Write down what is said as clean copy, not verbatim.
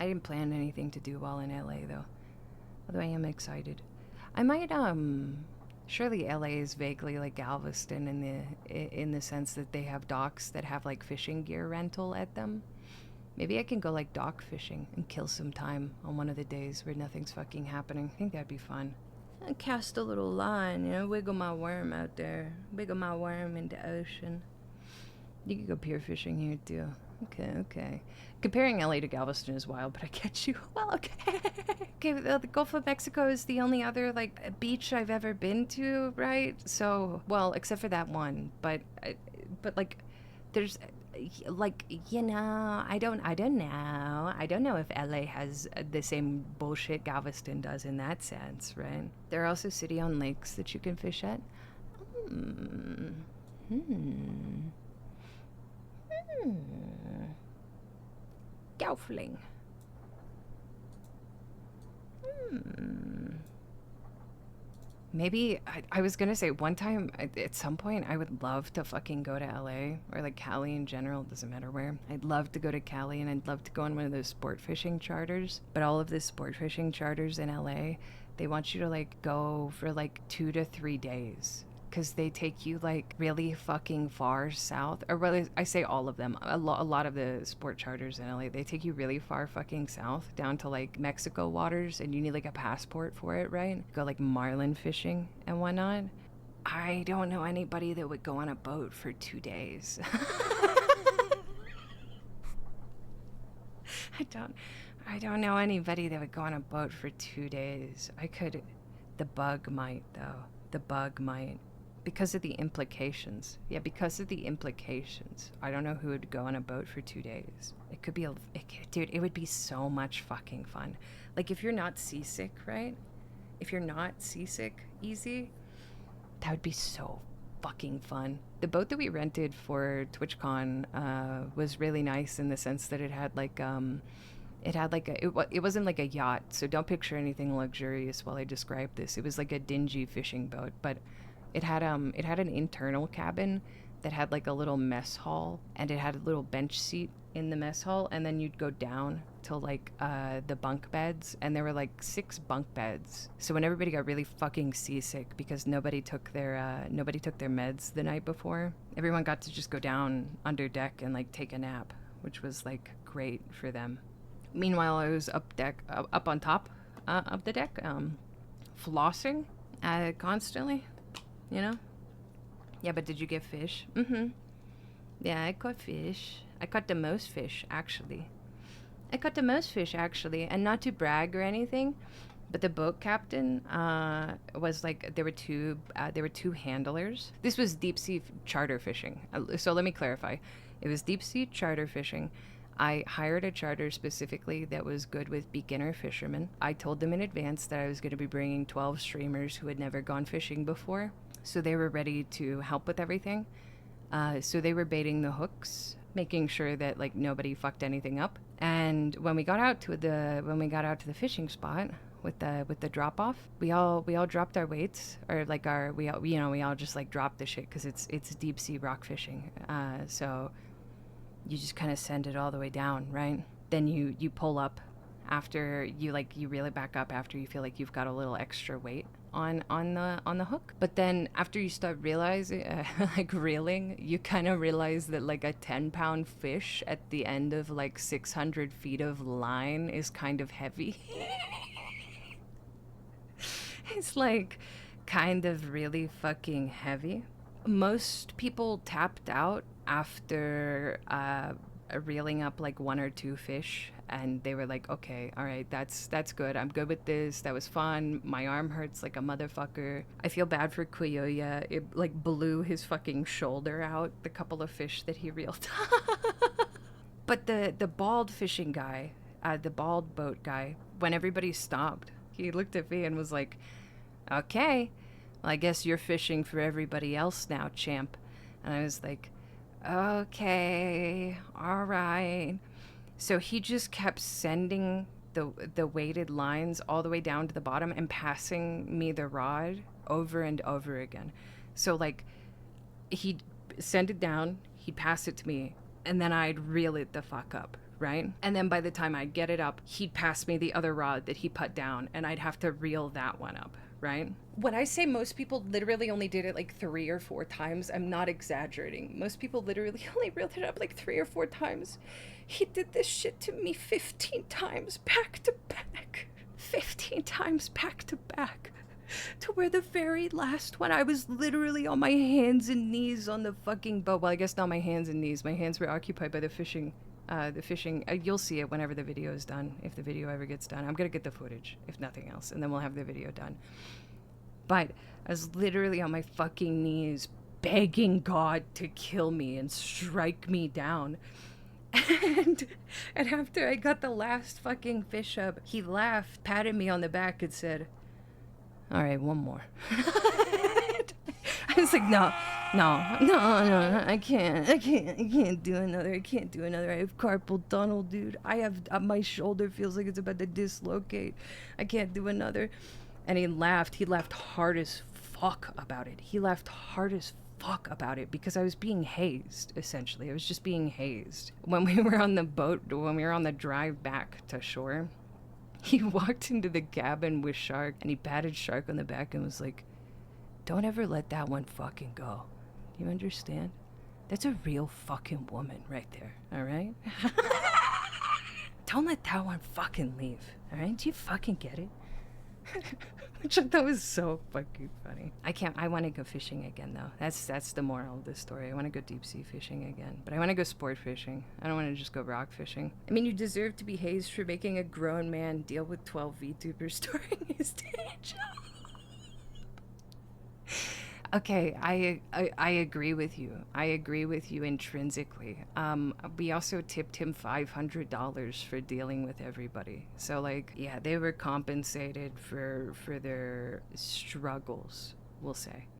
I didn't plan anything to do while in LA though. Although I am excited. I might surely LA is vaguely like Galveston in the sense that they have docks that have like fishing gear rental at them. Maybe I can go like dock fishing and kill some time on one of the days where nothing's fucking happening. I think that'd be fun. And cast a little line, wiggle my worm out there. Wiggle my worm in the ocean. You could go pier fishing here too. Okay. Comparing LA to Galveston is wild, but I get you. Well, okay. Okay, the Gulf of Mexico is the only other, like, beach I've ever been to, right? So, well, except for that one. But like, there's, like, I don't know. I don't know if LA has the same bullshit Galveston does in that sense, right? There are also city-owned lakes that you can fish at. Gaufling. Maybe, I was gonna say one time, at some point, I would love to fucking go to LA, or like Cali in general, it doesn't matter where. I'd love to go to Cali, and I'd love to go on one of those sport fishing charters. But all of the sport fishing charters in LA, they want you to like go for like 2 to 3 days. Because they take you like really fucking far south, or really, I say all of them, a lot of the sport charters in LA, they take you really far fucking south down to like Mexico waters, and you need like a passport for it, right? Go like marlin fishing and whatnot. I don't know anybody that would go on a boat for 2 days. I don't know anybody that would go on a boat for 2 days. I could, the bug might though. The bug might. Because of the implications. Yeah, because of the implications. I don't know who would go on a boat for 2 days. It could be dude, it would be so much fucking fun. Like, if you're not seasick, right? If you're not seasick easy, that would be so fucking fun. The boat that we rented for Twitchcon was really nice in the sense that it had like it wasn't like a yacht, so don't picture anything luxurious while I describe this. It was like a dingy fishing boat, but it had an internal cabin that had like a little mess hall, and it had a little bench seat in the mess hall, and then you'd go down to like the bunk beds, and there were like 6 bunk beds. So when everybody got really fucking seasick because nobody took their meds the night before, everyone got to just go down under deck and like take a nap, which was like great for them. Meanwhile, I was up on top of the deck, flossing constantly. Yeah, but did you get fish? Yeah, I caught fish. I caught the most fish, actually. And not to brag or anything, but the boat captain was like, there were two handlers. This was deep sea charter fishing. So let me clarify. It was deep sea charter fishing. I hired a charter specifically that was good with beginner fishermen. I told them in advance that I was going to be bringing 12 streamers who had never gone fishing before. So they were ready to help with everything. So they were baiting the hooks, making sure that like nobody fucked anything up. And when we got out to the fishing spot with the drop off, we all dropped our weights, or like we all just like dropped the shit because it's deep sea rock fishing. So you just kind of send it all the way down, right? Then you pull up after you reel it back up after you feel like you've got a little extra weight on the hook. But then after you start realizing like reeling, you kind of realize that like a 10-pound fish at the end of like 600 feet of line is kind of heavy. It's like kind of really fucking heavy. Most people tapped out after reeling up like 1 or 2 fish, and they were like, okay, all right, that's good, I'm good with this, that was fun, my arm hurts like a motherfucker. I feel bad for Kuyoya. It like blew his fucking shoulder out, the couple of fish that he reeled. But the bald fishing guy, the bald boat guy, when everybody stopped, he looked at me and was like, okay, well, I guess you're fishing for everybody else now, champ. And I was like, okay, all right. So he just kept sending the weighted lines all the way down to the bottom and passing me the rod over and over again. So like he'd send it down, he'd pass it to me, and then I'd reel it the fuck up, right? And then by the time I get it up, he'd pass me the other rod that he put down, and I'd have to reel that one up, right? When I say most people literally only did it like 3 or 4 times, I'm not exaggerating. Most people literally only reeled it up like 3 or 4 times. He did this shit to me 15 times back to back. 15 times back to back. To where the very last one, I was literally on my hands and knees on the fucking boat. Well, I guess not my hands and knees. My hands were occupied by the fishing. You'll see it whenever the video is done, if the video ever gets done. I'm gonna get the footage, if nothing else, and then we'll have the video done. But I was literally on my fucking knees begging God to kill me and strike me down. And after I got the last fucking fish up, he laughed, patted me on the back, and said, "All right, one more." I was like, no, I can't do another. I have carpal tunnel, dude. I have, my shoulder feels like it's about to dislocate. I can't do another. And he laughed hard as fuck about it. Because I was being hazed, essentially. I was just being hazed. When we were on the boat, when we were on the drive back to shore, he walked into the cabin with Shark, and he patted Shark on the back and was like, "Don't ever let that one fucking go. You understand? That's a real fucking woman right there, alright? Don't let that one fucking leave, alright? Do you fucking get it?" Which I thought was so fucking funny. I want to go fishing again, though. That's the moral of this story. I want to go deep sea fishing again. But I want to go sport fishing. I don't want to just go rock fishing. I mean, you deserve to be hazed for making a grown man deal with 12 VTubers during his day job. Okay, I agree with you. I agree with you intrinsically. We also tipped him $500 for dealing with everybody. So like, yeah, they were compensated for their struggles, we'll say.